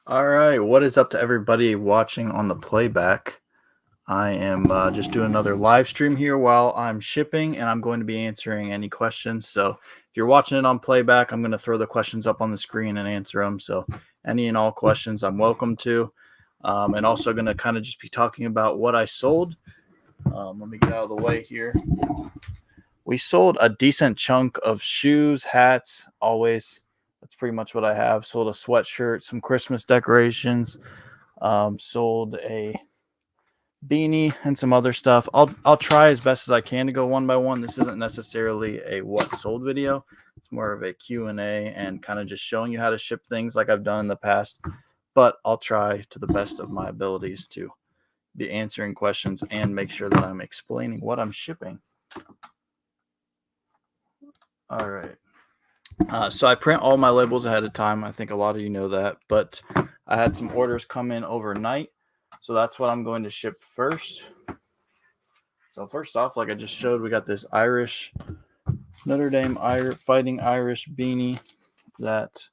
All right, what is up to everybody watching on the playback? I am just doing another live stream here while I'm shipping, and I'm going to be answering any questions. So if you're watching it on playback, I'm going to throw the questions up on the screen and answer them. So any and all questions I'm welcome to. And also going to kind of just be talking about what I sold. Let me get out of the way here. We sold a decent chunk of shoes, hats, always. That's pretty much what I have. Sold a sweatshirt, some Christmas decorations, sold a beanie and some other stuff. I'll try as best as I can to go one by one. This isn't necessarily a what sold video. It's more of a Q&A and kind of just showing you how to ship things like I've done in the past. But I'll try to the best of my abilities to be answering questions and make sure that I'm explaining what I'm shipping. All right. So I print all my labels ahead of time. I think a lot of you know that, but I had some orders come in overnight. So that's what I'm going to ship first. So first off, like I just showed, we got this Irish, Notre Dame Fighting Irish beanie that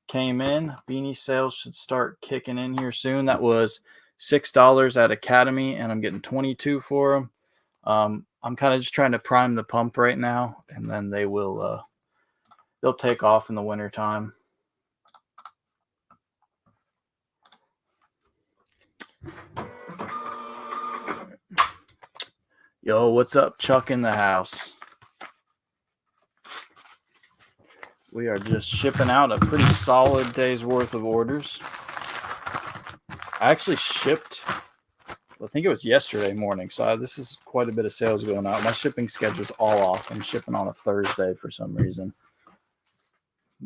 came in. Beanie sales should start kicking in here soon. That was $6 at Academy, and I'm getting 22 for them. I'm kind of just trying to prime the pump right now, and then they will they'll take off in the wintertime. Yo, what's up, Chuck in the house? We are just shipping out a pretty solid day's worth of orders. I actually shipped, I think it was yesterday morning, so this is quite a bit of sales going out. My shipping schedule's all off. I'm shipping on a Thursday for some reason.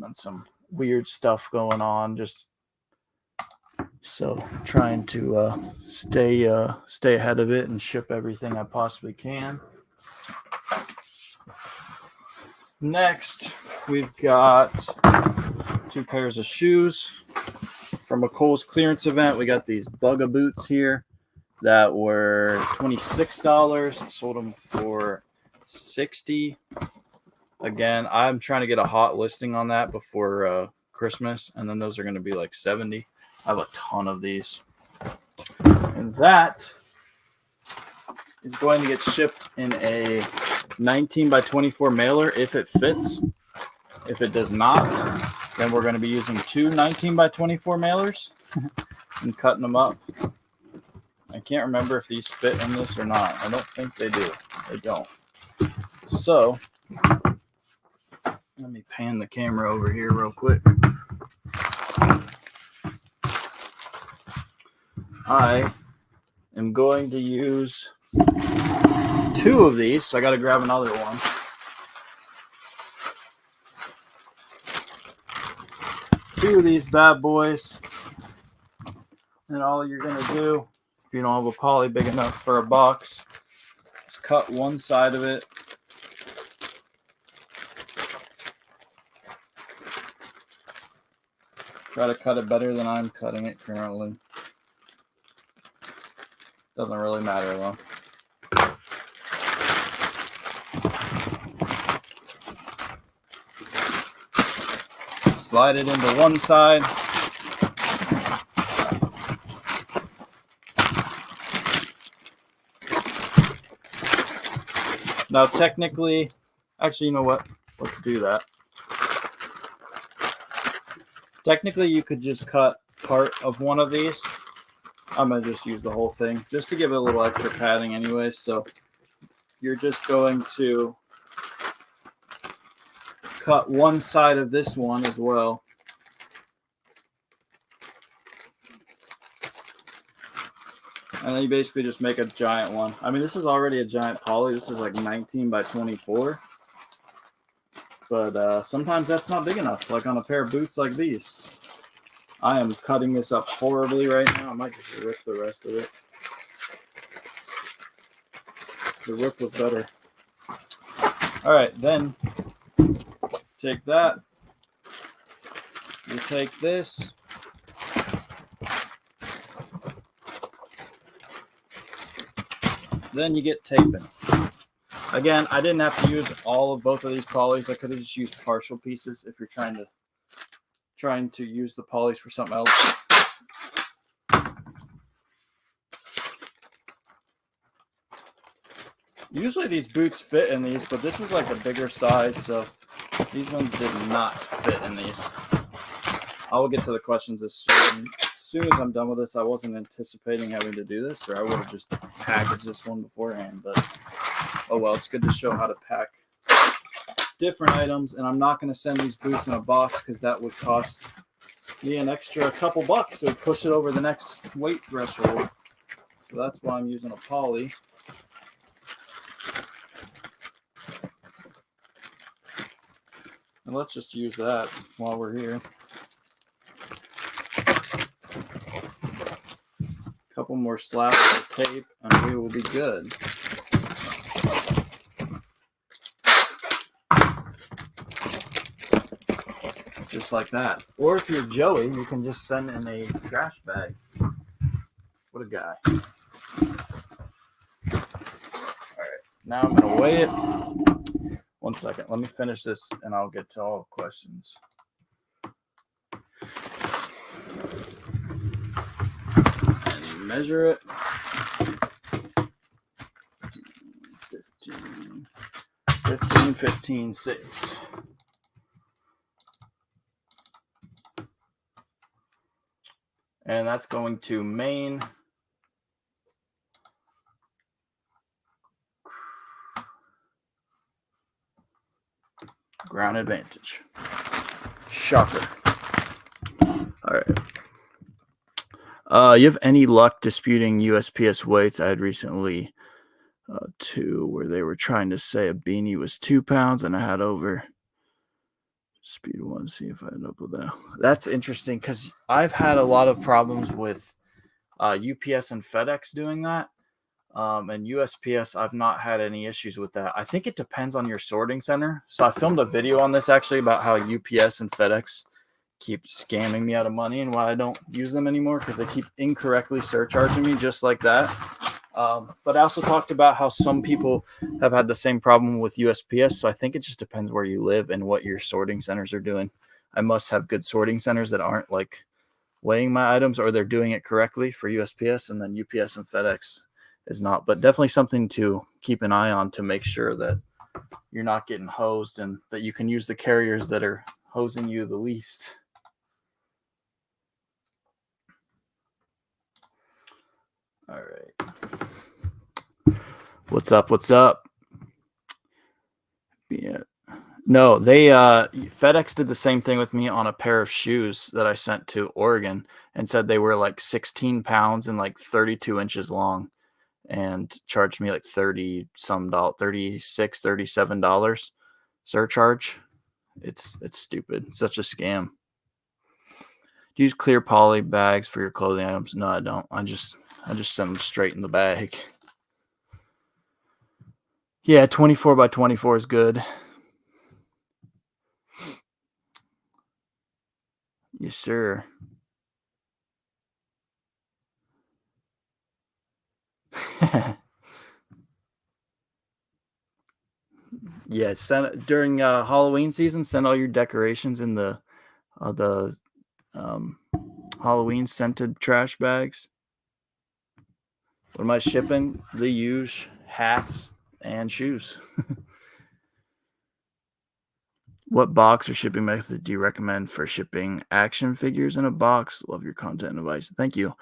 And some weird stuff going on, just so trying to stay ahead of it and ship everything I possibly can. Next, we've got 2 pairs of shoes from a Kohl's clearance event. We got these Bugga boots here that were $26. Sold them for $60. Again, I'm trying to get a hot listing on that before Christmas, and then those are going to be like $70. I have a ton of these. And that is going to get shipped in a 19 by 24 mailer if it fits. If it does not, then we're going to be using 2 19 by 24 mailers and cutting them up. I can't remember if these fit in this or not. I don't think they do. They don't. So let me pan the camera over here real quick. I am going to use 2 of these, so I got to grab another one. Two of these bad boys, and all you're going to do, if you don't have a poly big enough for a box, is cut one side of it. Try to cut it better than I'm cutting it currently. Doesn't really matter though. Slide it into one side. Now technically, actually, you know what? Let's do that. Technically, you could just cut part of one of these. I'm going to just use the whole thing just to give it a little extra padding anyway. So you're just going to cut one side of this one as well. And then you basically just make a giant one. I mean, this is already a giant poly. This is like 19 by 24. But sometimes that's not big enough, like on a pair of boots like these. I am cutting this up horribly right now. I might just rip the rest of it. The rip was better. All right, then take that. You take this. Then you get taping. Again, I didn't have to use all of both of these polys. I could have just used partial pieces if you're trying to use the polys for something else. Usually these boots fit in these, but this was like a bigger size, so these ones did not fit in these. I will get to the questions as soon as I'm done with this. I wasn't anticipating having to do this, or I would have just packaged this one beforehand, but oh well, it's good to show how to pack different items. And I'm not going to send these boots in a box because that would cost me an extra couple bucks. So push it over the next weight threshold. So that's why I'm using a poly. And let's just use that while we're here. A couple more slaps of tape and we will be good. Just like that. Or if you're Joey, you can just send in a trash bag. What a guy. All right, now I'm going to weigh it. 1 second. Let me finish this and I'll get to all questions. And you measure it. 15, 6. And that's going to Maine. Ground advantage. Shocker. All right. You have any luck disputing USPS weights? I had recently two where they were trying to say a beanie was 2 pounds and I had over. Speed one, see if I end up with that. That's interesting because I've had a lot of problems with UPS and FedEx doing that. And USPS, I've not had any issues with that. I think it depends on your sorting center. So I filmed a video on this actually about how UPS and FedEx keep scamming me out of money and why I don't use them anymore because they keep incorrectly surcharging me just like that. But I also talked about how some people have had the same problem with USPS. So I think it just depends where you live and what your sorting centers are doing. I must have good sorting centers that aren't like weighing my items or they're doing it correctly for USPS, and then UPS and FedEx is not. But definitely something to keep an eye on to make sure that you're not getting hosed and that you can use the carriers that are hosing you the least. All right. What's up? What's up? Yeah. No, they FedEx did the same thing with me on a pair of shoes that I sent to Oregon and said they were like 16 pounds and like 32 inches long and charged me like $36, $37 surcharge. It's stupid. It's such a scam. Do you use clear poly bags for your clothing items? No, I don't. I just send them straight in the bag. Yeah, 24 by 24 is good. Yes, sir. Yeah, send during Halloween season. Send all your decorations in the Halloween scented trash bags. What am I shipping? The huge hats and shoes. What box or shipping method do you recommend for shipping action figures in a box? Love your content and advice. Thank you.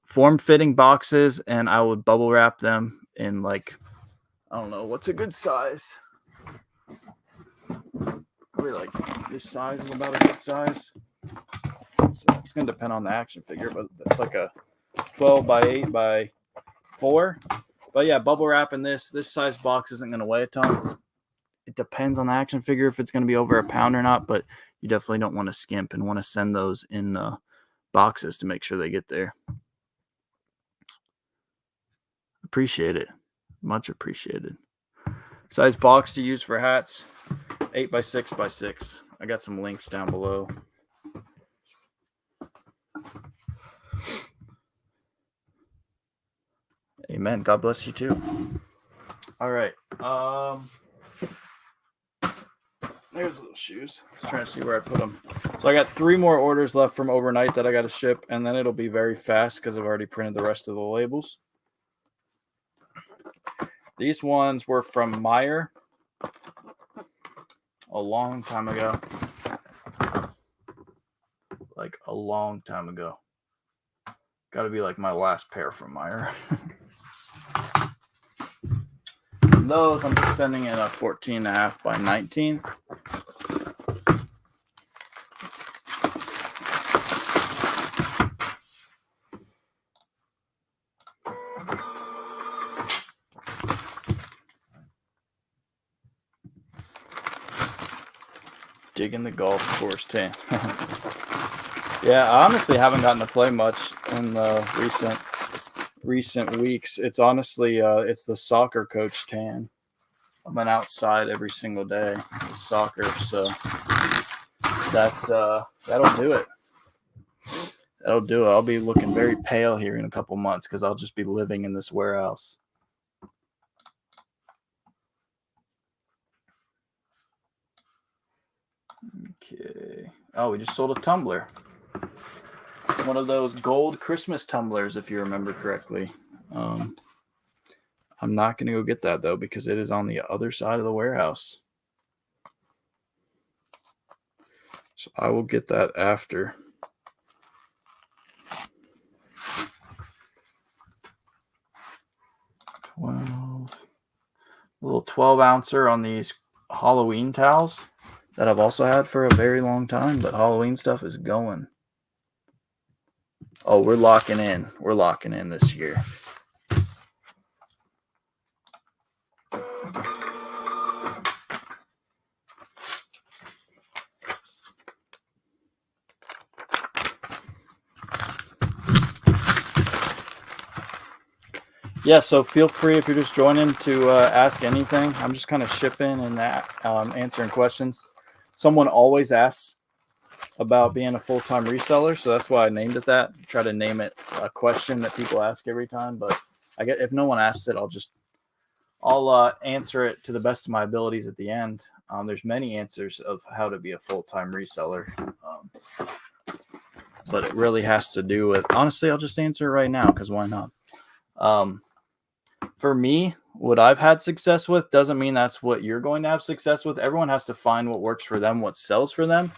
Form-fitting boxes, and I would bubble wrap them in like, I don't know, what's a good size? Probably like this size is about a good size. So it's going to depend on the action figure, but that's like a 12 by 8 by 4. But yeah, bubble wrap in this size box isn't going to weigh a ton. It depends on the action figure if it's going to be over a pound or not, but you definitely don't want to skimp and want to send those in boxes to make sure they get there. Appreciate it. Much appreciated. Size box to use for hats, 8 by 6 by 6. I got some links down below. Amen. God bless you too. All right. There's those shoes. Just trying to see where I put them. So I got 3 more orders left from overnight that I got to ship, and then it'll be very fast because I've already printed the rest of the labels. These ones were from Meyer a long time ago. Like a long time ago. Got to be like my last pair from Meyer. Those I'm just sending in a 14.5 by 19. Digging the golf course tan. Yeah, I honestly haven't gotten to play much in the recent weeks. It's honestly it's the soccer coach tan. I've been outside every single day with soccer, so that's that'll do it. That'll do it. I'll be looking very pale here in a couple months because I'll just be living in this warehouse. Okay. Oh, we just sold a tumbler. One of those gold Christmas tumblers, if you remember correctly. I'm not going to go get that, though, because it is on the other side of the warehouse. So I will get that after. A little 12 ouncer on these Halloween towels that I've also had for a very long time, but Halloween stuff is going. Oh, we're locking in. We're locking in this year. Yeah, so feel free if you're just joining to ask anything. I'm just kind of shipping and answering questions. Someone always asks about being a full-time reseller, so that's why I named it that. Try to name it a question that people ask every time, but I get if no one asks it, I'll answer it to the best of my abilities at the end. There's many answers of how to be a full-time reseller, but it really has to do with, honestly, I'll just answer it right now because why not? For me, what I've had success with doesn't mean that's what you're going to have success with. Everyone has to find what works for them, what sells for them.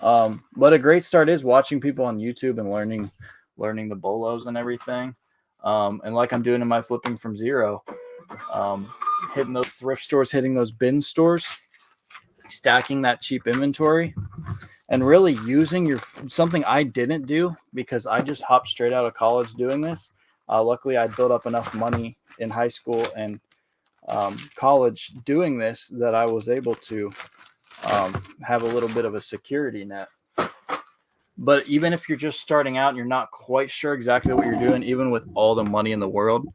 But a great start is watching people on YouTube and learning the bolos and everything. And like I'm doing in my flipping from zero, hitting those thrift stores, hitting those bin stores, stacking that cheap inventory, and really using something I didn't do because I just hopped straight out of college doing this. Luckily, I built up enough money in high school and college doing this that I was able to have a little bit of a security net. But even if you're just starting out and you're not quite sure exactly what you're doing, even with all the money in the world,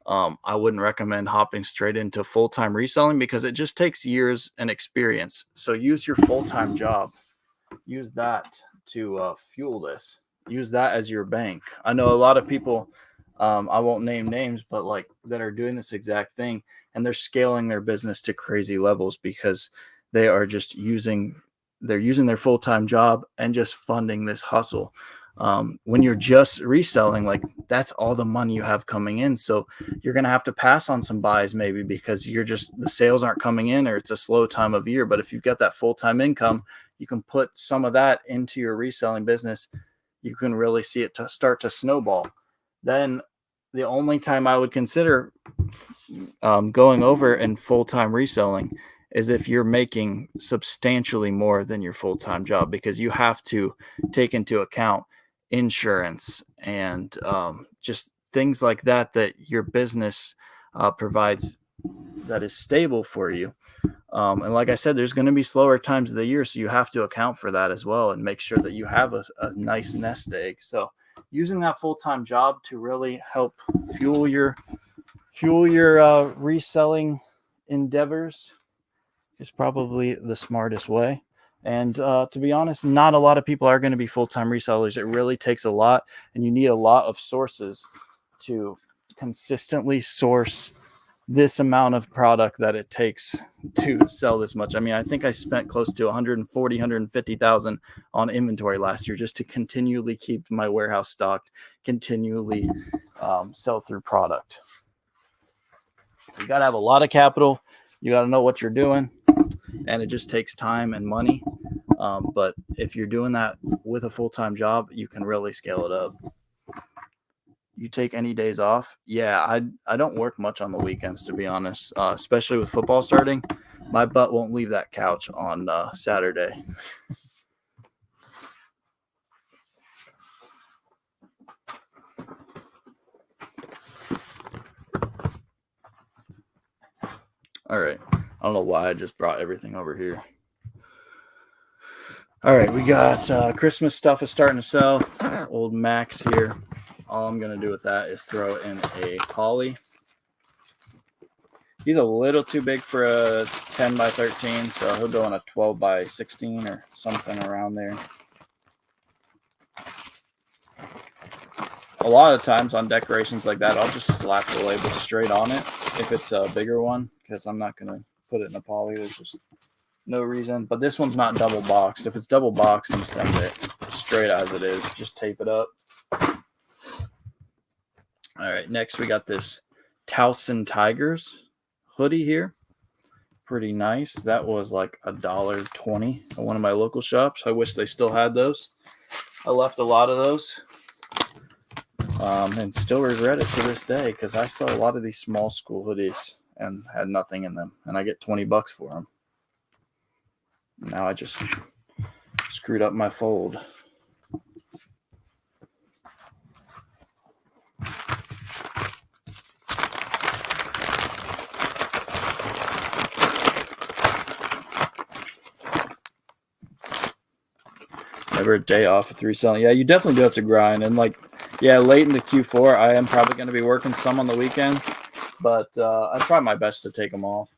I wouldn't recommend hopping straight into full-time reselling because it just takes years and experience. So use your full-time job. Use that to fuel this. Use that as your bank. I know a lot of people, I won't name names, but like that are doing this exact thing and they're scaling their business to crazy levels because they are just using their full-time job and just funding this hustle. When you're just reselling, like that's all the money you have coming in. So you're going to have to pass on some buys maybe because the sales aren't coming in or it's a slow time of year. But if you've got that full-time income, you can put some of that into your reselling business. You can really see it to start to snowball. Then the only time I would consider going over and full-time reselling is if you're making substantially more than your full-time job because you have to take into account insurance and just things like that your business provides that is stable for you. And like I said, there's going to be slower times of the year, so you have to account for that as well and make sure that you have a nice nest egg. So using that full-time job to really help fuel your reselling endeavors is probably the smartest way. And to be honest, not a lot of people are going to be full-time resellers. It really takes a lot, and you need a lot of sources to consistently source this amount of product that it takes to sell this much. I mean, I think I spent close to 140, 150,000 on inventory last year just to continually keep my warehouse stocked, continually sell through product. You got to have a lot of capital. You got to know what you're doing, and it just takes time and money. But if you're doing that with a full-time job, you can really scale it up. You take any days off? Yeah, I don't work much on the weekends, to be honest, especially with football starting. My butt won't leave that couch on Saturday. All right. I don't know why I just brought everything over here. All right, we got Christmas stuff is starting to sell. Old Max here. All I'm going to do with that is throw in a poly. He's a little too big for a 10 by 13, so he'll go in a 12 by 16 or something around there. A lot of times on decorations like that, I'll just slap the label straight on it if it's a bigger one, because I'm not going to put it in a poly. There's just no reason. But this one's not double boxed. If it's double boxed, you send it straight as it is. Just tape it up. All right, next we got this Towson Tigers hoodie here. Pretty nice. That was like $1.20 at one of my local shops. I wish they still had those. I left a lot of those. And still regret it to this day, because I saw a lot of these small school hoodies and had nothing in them, and I get $20 for them. Now I just screwed up my fold. Never a day off with reselling. Yeah, you definitely do have to grind, and like, yeah, late into Q4, I am probably going to be working some on the weekends, but I try my best to take them off.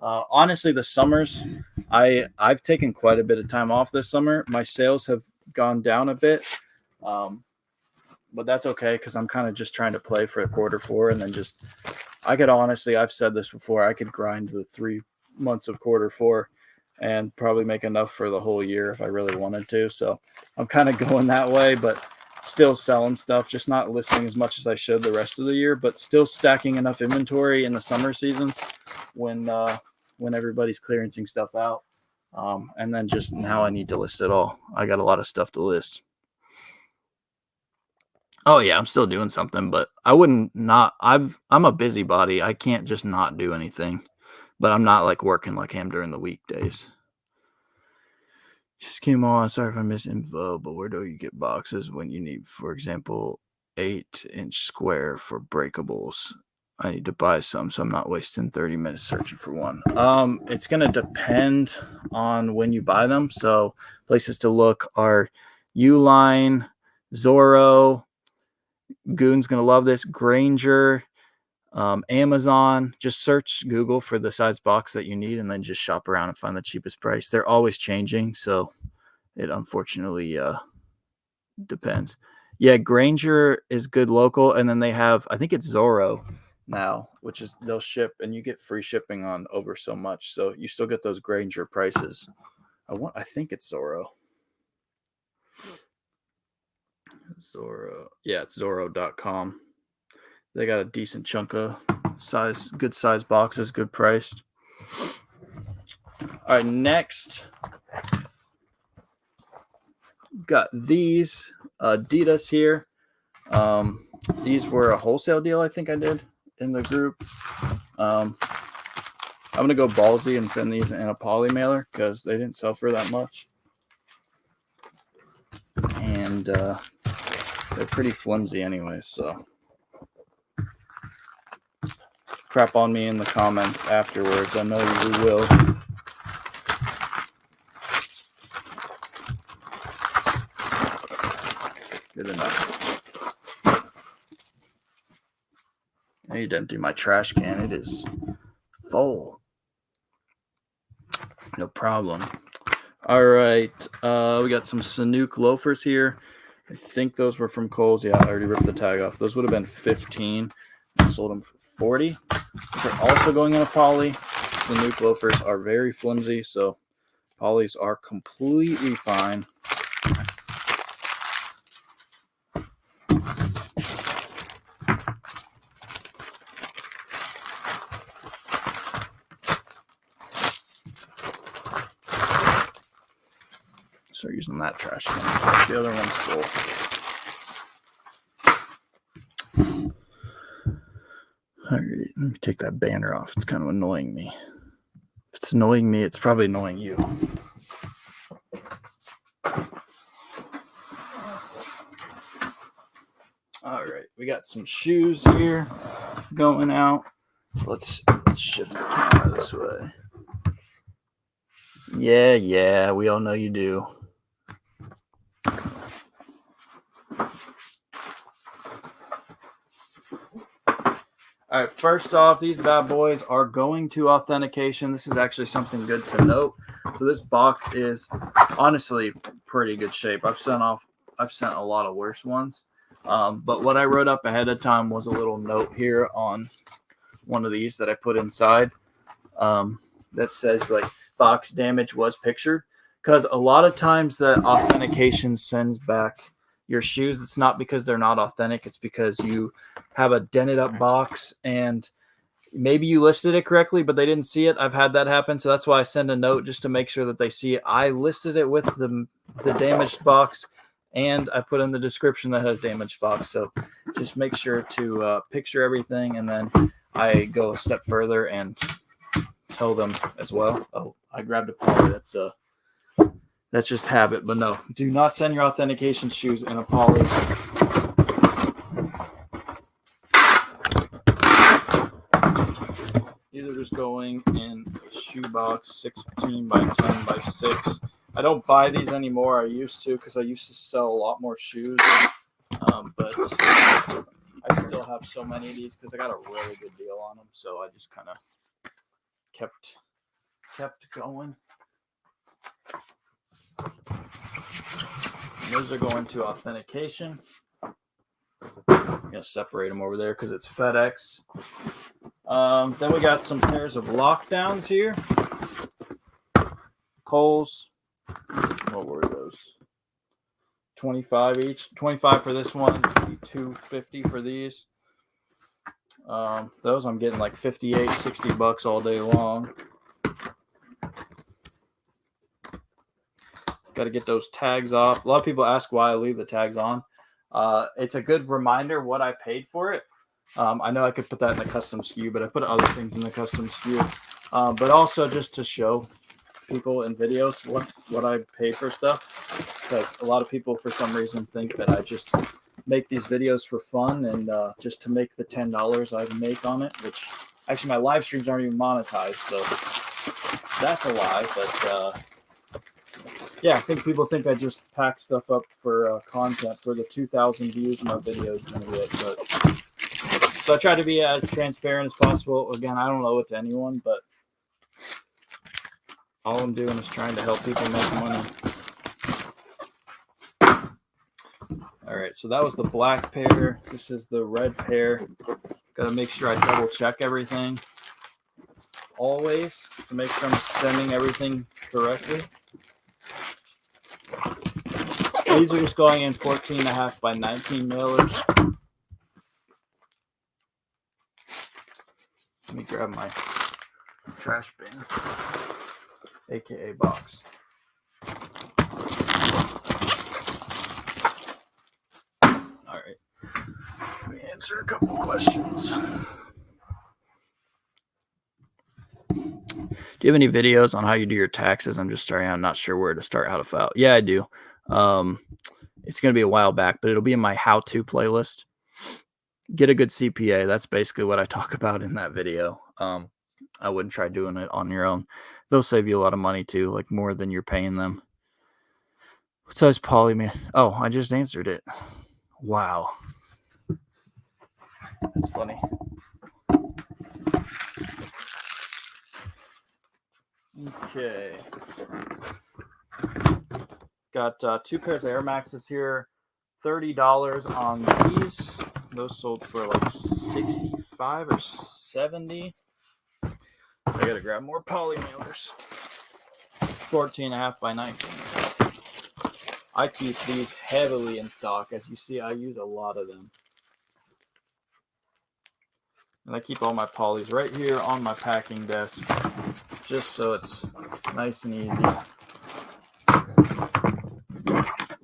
Honestly, the summers, I've taken quite a bit of time off this summer. My sales have gone down a bit, but that's okay, because I'm kind of just trying to play for Q4, and then just, I could honestly, I've said this before, I could grind the 3 months of Q4 and probably make enough for the whole year if I really wanted to. So I'm kind of going that way, but still selling stuff, just not listing as much as I should the rest of the year, but still stacking enough inventory in the summer seasons when everybody's clearancing stuff out. And then just now I need to list it all. I got a lot of stuff to list. Oh yeah, I'm still doing something, but I wouldn't not. I'm a busybody. I can't just not do anything, but I'm not like working like him during the weekdays. Just came on. Sorry if I missed info, but where do you get boxes when you need, for example, 8-inch square for breakables? I need to buy some, so I'm not wasting 30 minutes searching for one. It's going to depend on when you buy them. So places to look are Uline, Zorro, Goon's going to love this, Granger, Amazon. Just search Google for the size box that you need, and then just shop around and find the cheapest price. They're always changing, so it unfortunately depends. Yeah, Granger is good local, and then they have, I think it's Zorro now, which is they'll ship and you get free shipping on over so much, so you still get those Granger prices. I think it's Zorro. Yeah, it's Zorro.com. They got a decent chunk of size, good size boxes, good priced. All right, next got these Adidas here. These were a wholesale deal I think I did in the group. I'm going to go ballsy and send these in a poly mailer because they didn't sell for that much. And they're pretty flimsy anyway, so crap on me in the comments afterwards. I know you will. Good enough. I need to empty my trash can. It is full. No problem. All right. We got some Sanook loafers here. I think those were from Kohl's. Yeah, I already ripped the tag off. Those would have been 15. I sold them for 40. They're also going in a poly. Sanook loafers are very flimsy, so polys are completely fine. Start using that trash can. The other one's full. All right, let me take that banner off. It's kind of annoying me. If it's annoying me, it's probably annoying you. All right, we got some shoes here going out. Let's shift the camera this way. Yeah, we all know you do. All right, first off, these bad boys are going to authentication. This is actually something good to note. So this box is honestly pretty good shape. I've sent a lot of worse ones. But what I wrote up ahead of time was a little note here on one of these that I put inside that says like box damage was pictured, because a lot of times that authentication sends back your shoes, it's not because they're not authentic, it's because you have a dented up box and maybe you listed it correctly but they didn't see it. I've had that happen, so that's why I send a note just to make sure that they see it. I listed it with the damaged box, and I put in the description that has damaged box, so just make sure to picture everything, and then I go a step further and tell them as well. Oh, I grabbed a poly. That's just habit, but no, do not send your authentication shoes in a poly. These are just going in a shoe box, 16 by 10 by 6. I don't buy these anymore. I used to, because I used to sell a lot more shoes, but I still have so many of these because I got a really good deal on them, so I just kind of kept going. And those are going to authentication. I'm going to separate them over there because it's FedEx. Then we got some pairs of lockdowns here. Kohl's. What were those? 25 each. 25 for this one. $2.50 for these. Those I'm getting like $58-$60 all day long. Got to get those tags off. A lot of people ask why I leave the tags on. It's a good reminder what I paid for it. I know I could put that in the custom SKU, but I put other things in the custom SKU. But also just to show people in videos what I pay for stuff, because a lot of people for some reason think that I just make these videos for fun and just to make the $10 I make on it, which actually my live streams aren't even monetized, so that's a lie. But yeah, I think people think I just pack stuff up for content for the 2,000 views my videos gonna get. But so I try to be as transparent as possible. Again, I don't owe it to anyone, but all I'm doing is trying to help people make money. All right, so that was the black pair. This is the red pair. Got to make sure I double check everything always to make sure I'm sending everything correctly. These are just going in 14.5 by 19 mailers. Let me grab my trash bin, aka box. All right, let me answer a couple questions. Do you have any videos on how you do your taxes? I'm just starting. I'm not sure where to start, how to file. Yeah, I do. It's going to be a while back, but it'll be in my how-to playlist. Get a good CPA. That's basically what I talk about in that video. I wouldn't try doing it on your own. They'll save you a lot of money too, like more than you're paying them. What size poly, man? Oh, I just answered it. Wow. That's funny. Okay. Got 2 pairs of Air Maxes here. $30 on these. Those sold for like 65 or 70. I gotta grab more poly mailers. 14.5 by 19. I keep these heavily in stock. As you see, I use a lot of them. And I keep all my polys right here on my packing desk, just so it's nice and easy.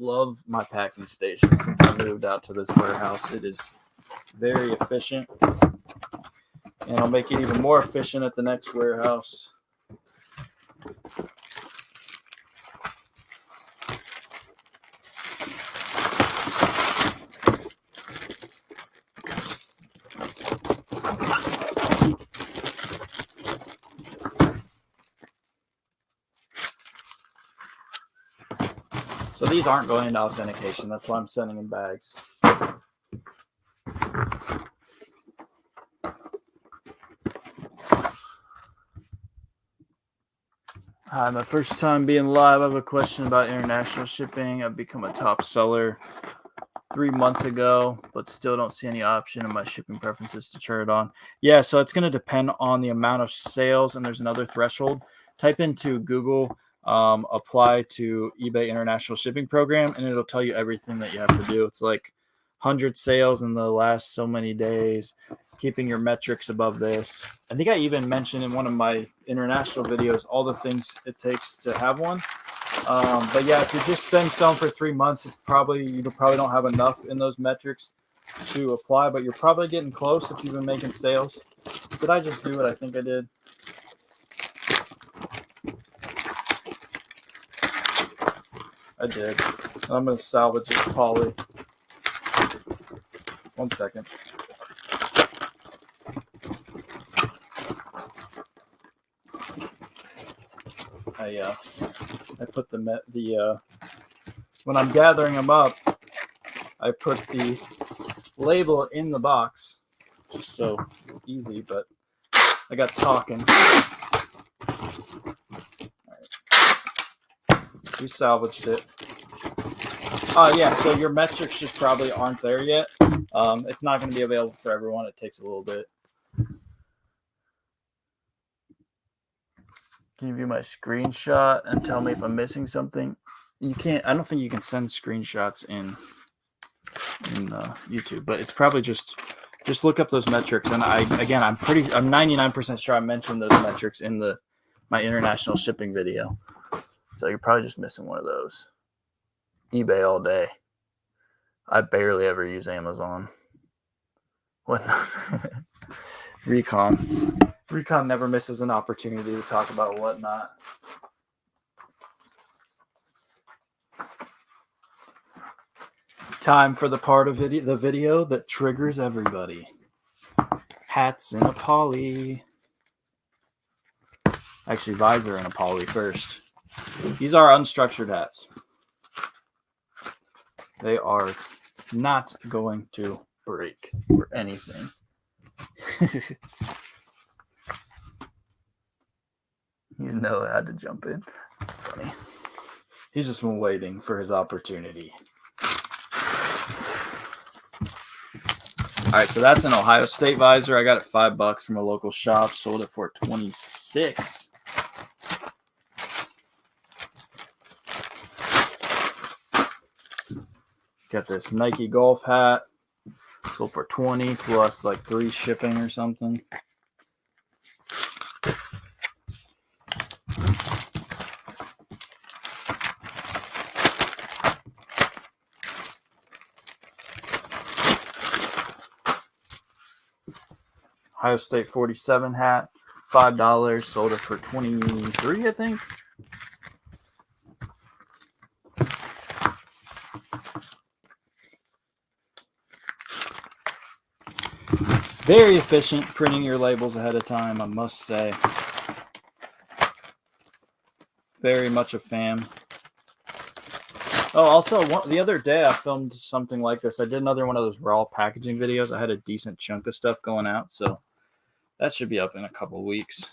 love my packing station since I moved out to this warehouse. It is very efficient, and I'll make it even more efficient at the next warehouse. So these aren't going into authentication. That's why I'm sending in bags. Hi, my first time being live. I have a question about international shipping. I've become a top seller 3 months ago, but still don't see any option in my shipping preferences to turn it on. Yeah, so it's going to depend on the amount of sales, and there's another threshold. Type into Google, apply to eBay International Shipping Program, and it'll tell you everything that you have to do. It's like 100 sales in the last so many days, keeping your metrics above this. I think I even mentioned in one of my international videos all the things it takes to have one. But yeah, if you've just been selling for 3 months, you probably don't have enough in those metrics to apply, but you're probably getting close if you've been making sales. Did I just do what I think I did? I did. I'm going to salvage this poly. 1 second. I put the when I'm gathering them up, I put the label in the box just so it's easy, but I got talking. All right. We salvaged it. Yeah, so your metrics just probably aren't there yet. It's not going to be available for everyone. It takes a little bit. Can you view my screenshot and tell me if I'm missing something? You can't. I don't think you can send screenshots in YouTube, but it's probably just look up those metrics. And I'm 99% sure I mentioned those metrics in my international shipping video. So you're probably just missing one of those. eBay all day. I barely ever use Amazon. What? Recon never misses an opportunity to talk about whatnot. Time for the part of the video that triggers everybody. Hats in a poly. Actually, visor in a poly first. These are unstructured hats. They are not going to break or anything. You know I had to jump in. Funny. He's just been waiting for his opportunity. All right, so that's an Ohio State visor. I got it $5 from a local shop. Sold it for $26. Got this Nike golf hat. Sold for $20 plus like 3 shipping or something. Ohio State 47 hat, $5. Sold it for $23, I think. Very efficient printing your labels ahead of time, I must say. Very much a fan. Oh, also, the other day I filmed something like this. I did another one of those raw packaging videos. I had a decent chunk of stuff going out, so that should be up in a couple of weeks.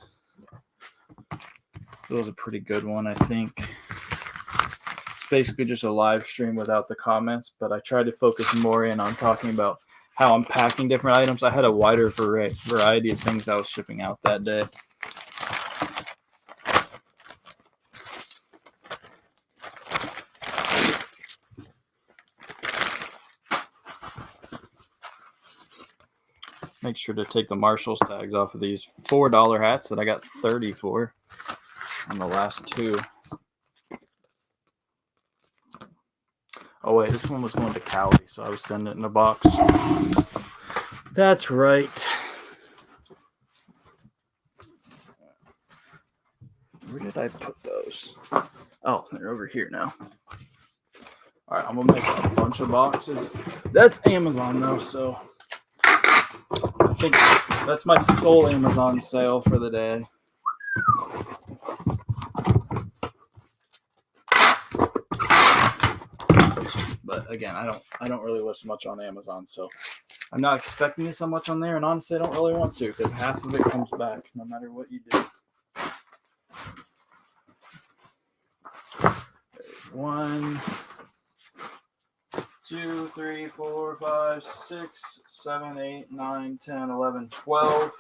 It was a pretty good one, I think. It's basically just a live stream without the comments, but I tried to focus more in on talking about how I'm packing different items. I had a wider variety of things I was shipping out that day. Make sure to take the Marshalls tags off of these $4 hats that I got 30 for on the last 2. Oh wait, this one was going to Cali, so I was sending it in a box. That's right. Where did I put those? Oh, they're over here now. All right, I'm gonna make a bunch of boxes. That's Amazon though, so I think that's my sole Amazon sale for the day. But again, I don't really list much on Amazon, so I'm not expecting to sell much on there, and honestly, I don't really want to because half of it comes back no matter what you do. 1, 2, 3, 4, 5, 6, 7, 8, 9, 10, 11, 12.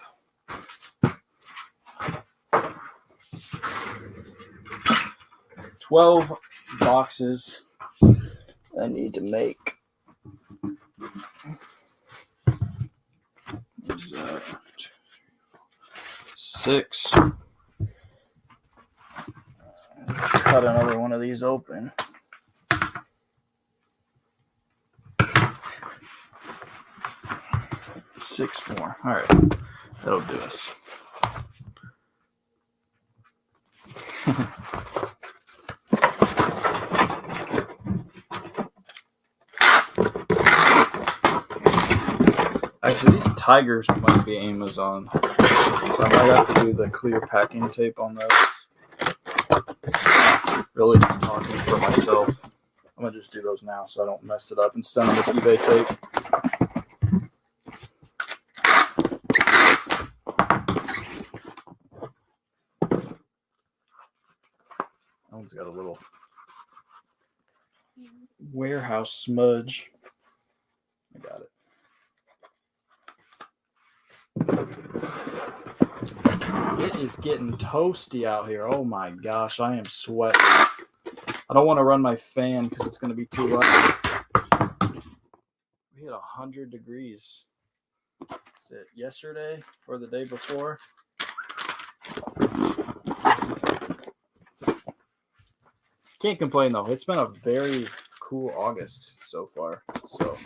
12 boxes I need to make. There's 6. Cut another one of these open. Six more. All right, that'll do us. Actually, these tigers might be Amazon. So I might have to do the clear packing tape on those. Really just talking for myself. I'm going to just do those now so I don't mess it up and send them with eBay tape. That one's got a little warehouse smudge. I got it. It is getting toasty out here. Oh my gosh, I am sweating. I don't want to run my fan because it's going to be too hot. We hit 100 degrees. Is it yesterday or the day before? Can't complain though. It's been a very cool August so far. So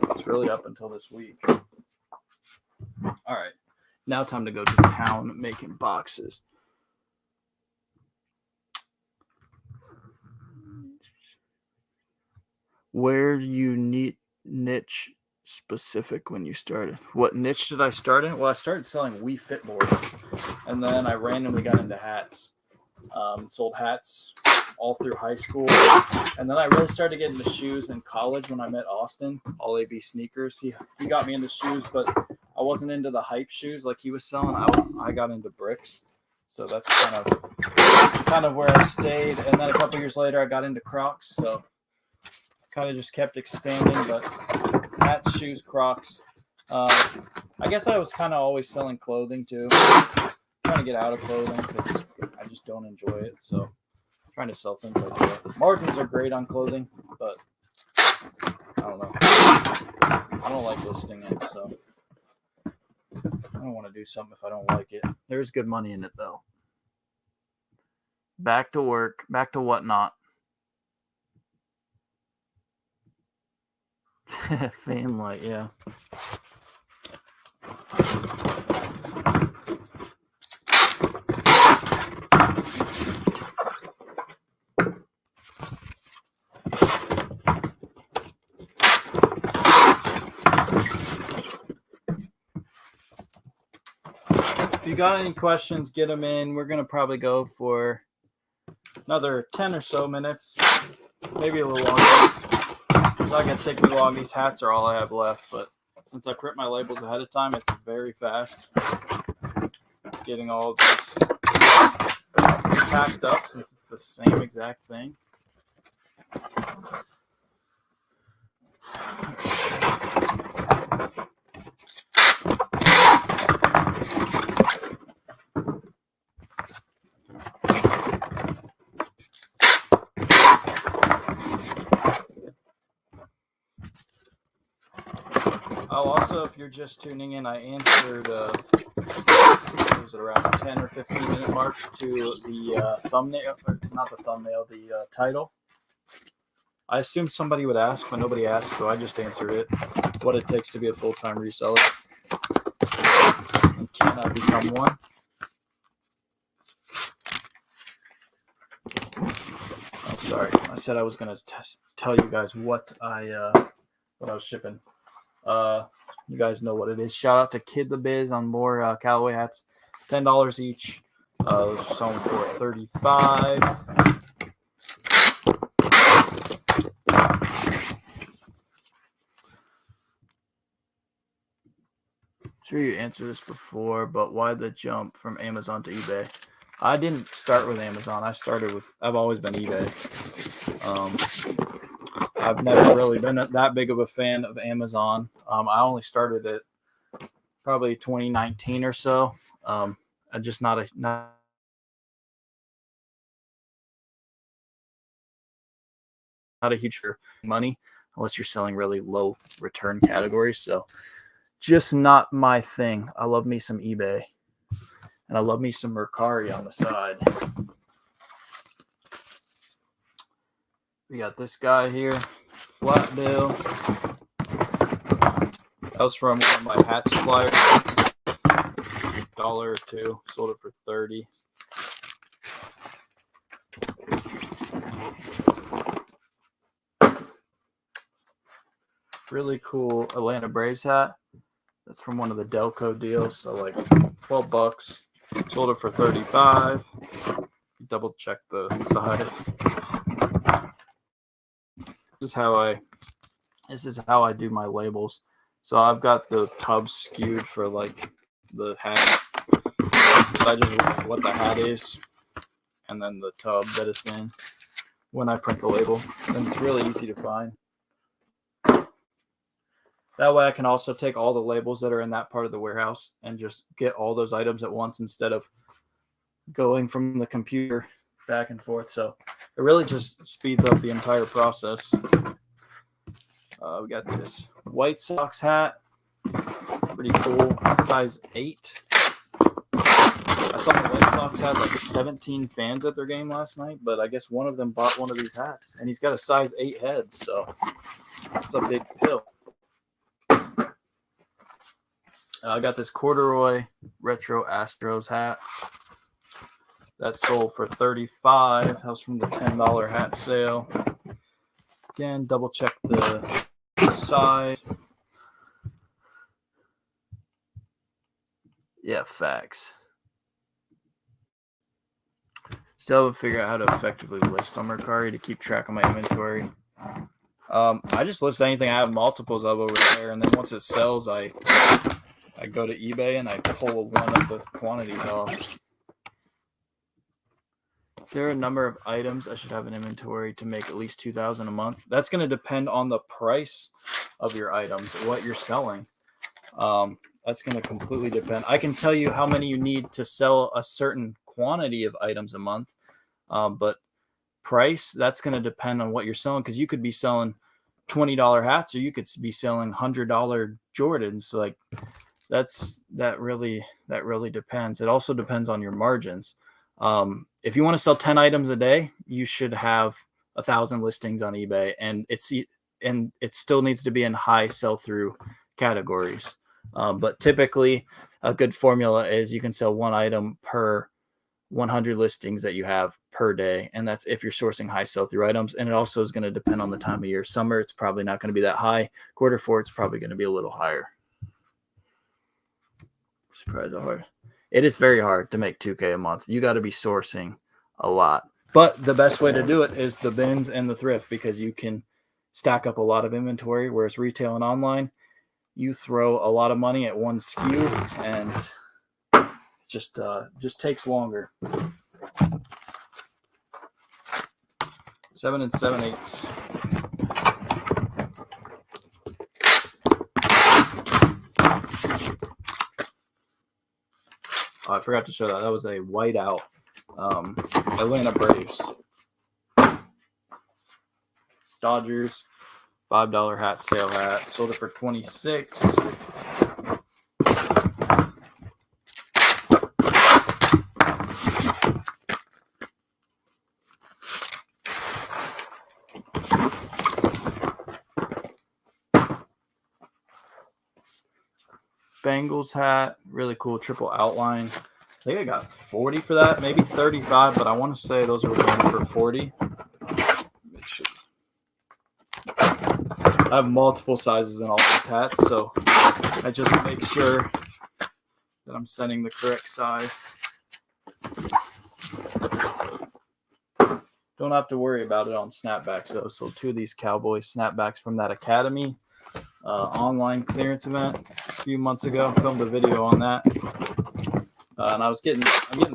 it's really up until this week. All right. Now time to go to town making boxes. Where do you need niche specific when you started? What niche did I start in? Well, I started selling Wii Fit boards, and then I randomly got into hats. Sold hats all through high school, and then I really started getting into shoes in college when I met Austin, All AB Sneakers. He got me into shoes, but I wasn't into the hype shoes like he was selling. I got into bricks, so that's kind of where I stayed. And then a couple years later, I got into Crocs, so kind of just kept expanding. But hats, shoes, Crocs. I guess I was kind of always selling clothing too. Trying to get out of clothing because I just don't enjoy it. So trying to sell things like that. Margins are great on clothing, but I don't know. I don't like listing it, so I don't want to do something if I don't like it. There's good money in it though. Back to work, back to whatnot. Fan light, yeah. If you got any questions, get them in. We're going to probably go for another 10 or so minutes, maybe a little longer. It's not going to take me long. These hats are all I have left, but since I print my labels ahead of time, it's very fast getting all of this packed up since it's the same exact thing. Oh, also, if you're just tuning in, I answered, was it around 10 or 15 minute mark to the thumbnail, not the thumbnail, the title. I assumed somebody would ask, but nobody asked, so I just answered it. What it takes to be a full-time reseller. And can I become one? Oh, sorry. I said I was going to tell you guys what I was shipping. You guys know what it is. Shout out to Kid the Biz on more Callaway hats. $10 each. Selling for $35. Sure, you answered this before, but why the jump from Amazon to eBay? I didn't start with Amazon. I've always been eBay. I've never really been that big of a fan of Amazon. I only started it probably 2019 or so. I'm just not a huge for money unless you're selling really low return categories. So just not my thing. I love me some eBay, and I love me some Mercari on the side. We got this guy here, flat bill. That was from one of my hat suppliers. $1 or $2. Sold it for $30. Really cool Atlanta Braves hat. That's from one of the Delco deals, so like $12. Sold it for $35. Double check the size. This is how I do my labels. So I've got the tub skewed for like the hat. So I just look what the hat is and then the tub that it's in when I print the label. And it's really easy to find. That way I can also take all the labels that are in that part of the warehouse and just get all those items at once instead of going from the computer back and forth. So it really just speeds up the entire process. We got this White Sox hat. Pretty cool. Size 8. I saw the White Sox had like 17 fans at their game last night, but I guess one of them bought one of these hats. And he's got a size 8 head, so that's a big pill. I got this corduroy retro Astros hat. That sold for $35. That was from the $10 hat sale. Again, double check the size. Yeah, facts. Still haven't figured out how to effectively list on Mercari to keep track of my inventory. I just list anything I have multiples of over there, and then once it sells, I go to eBay and I pull one of the quantities off. Is there a number of items I should have in inventory to make at least $2,000 a month? That's going to depend on the price of your items, what you're selling. That's going to completely depend. I can tell you how many you need to sell a certain quantity of items a month, but price, that's going to depend on what you're selling, because you could be selling $20 hats or you could be selling $100 Jordans. Like that really depends. It also depends on your margins. If you want to sell 10 items a day, you should have 1,000 listings on eBay, and it still needs to be in high sell-through categories. But typically a good formula is you can sell one item per 100 listings that you have per day. And that's if you're sourcing high sell-through items. And it also is going to depend on the time of year. Summer, it's probably not going to be that high. Quarter 4, it's probably going to be a little higher. Surprise how hard. It is very hard to make $2K a month. You got to be sourcing a lot. But the best way to do it is the bins and the thrift, because you can stack up a lot of inventory, whereas retail and online, you throw a lot of money at one SKU and just takes longer. 7 7/8. Oh, I forgot to show that. That was a whiteout Atlanta Braves. Dodgers, $5 hat sale hat. Sold it for $26. Bengals hat, really cool triple outline. I think I got 40 for that, maybe 35, but I want to say those are going for 40. Make sure. I have multiple sizes in all these hats, so I just make sure that I'm sending the correct size. Don't have to worry about it on snapbacks though. So 2 of these Cowboy snapbacks from that Academy online clearance event a few months ago. Filmed a video on that, and I'm getting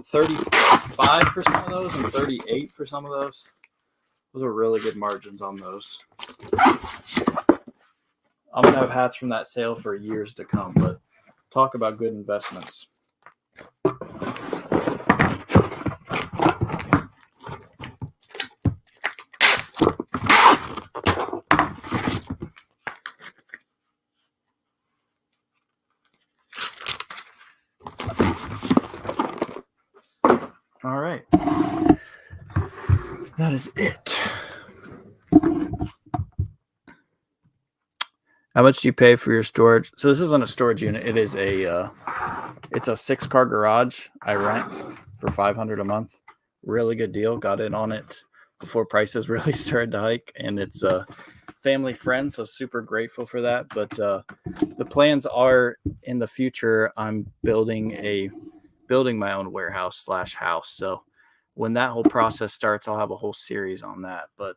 35 for some of those and 38 for some of those. Those are really good margins on those. I'm gonna have hats from that sale for years to come. But talk about good investments. All right, that is it. How much do you pay for your storage? So this isn't a storage unit. It is it's a 6-car garage I rent for $500 a month. Really good deal. Got in on it before prices really started to hike, and it's a family friend, so super grateful for that. But the plans are in the future. I'm building my own warehouse / house. So when that whole process starts, I'll have a whole series on that. But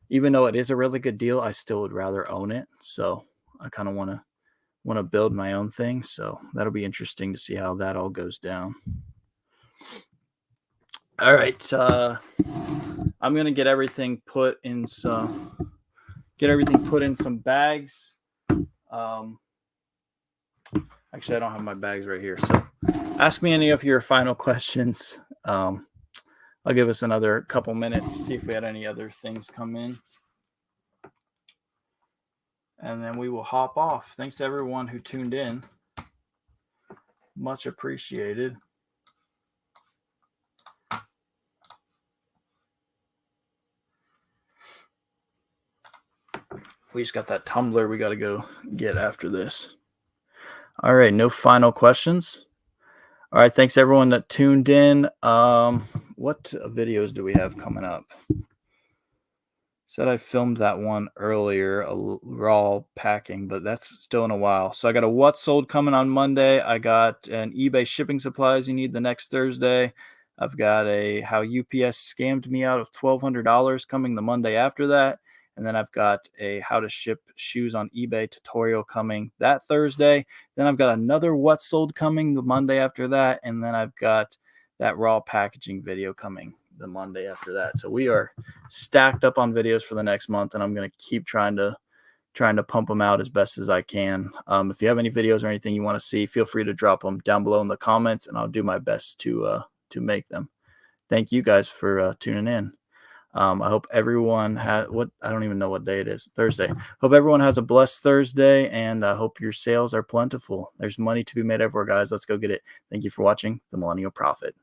even though it is a really good deal, I still would rather own it. So I kind of want to build my own thing. So that'll be interesting to see how that all goes down. All right. I'm going to get everything put in some bags. Actually, I don't have my bags right here. So ask me any of your final questions. I'll give us another couple minutes, see if we had any other things come in. And then we will hop off. Thanks to everyone who tuned in. Much appreciated. We just got that tumbler we got to go get after this. All right, no final questions. All right, thanks everyone that tuned in. What videos do we have coming up? Said I filmed that one earlier, a raw packing, but that's still in a while. So I got a what sold coming on Monday. I got an eBay shipping supplies you need the next Thursday. I've got a how UPS scammed me out of $1,200 coming the Monday after that. And then I've got a how to ship shoes on eBay tutorial coming that Thursday. Then I've got another what sold coming the Monday after that. And then I've got that raw packaging video coming the Monday after that. So we are stacked up on videos for the next month, and I'm going to keep trying to pump them out as best as I can. If you have any videos or anything you want to see, feel free to drop them down below in the comments, and I'll do my best to make them. Thank you guys for tuning in. I hope everyone I don't even know what day it is. Thursday. Hope everyone has a blessed Thursday, and I hope your sales are plentiful. There's money to be made everywhere, guys. Let's go get it. Thank you for watching The Millennial Prophet.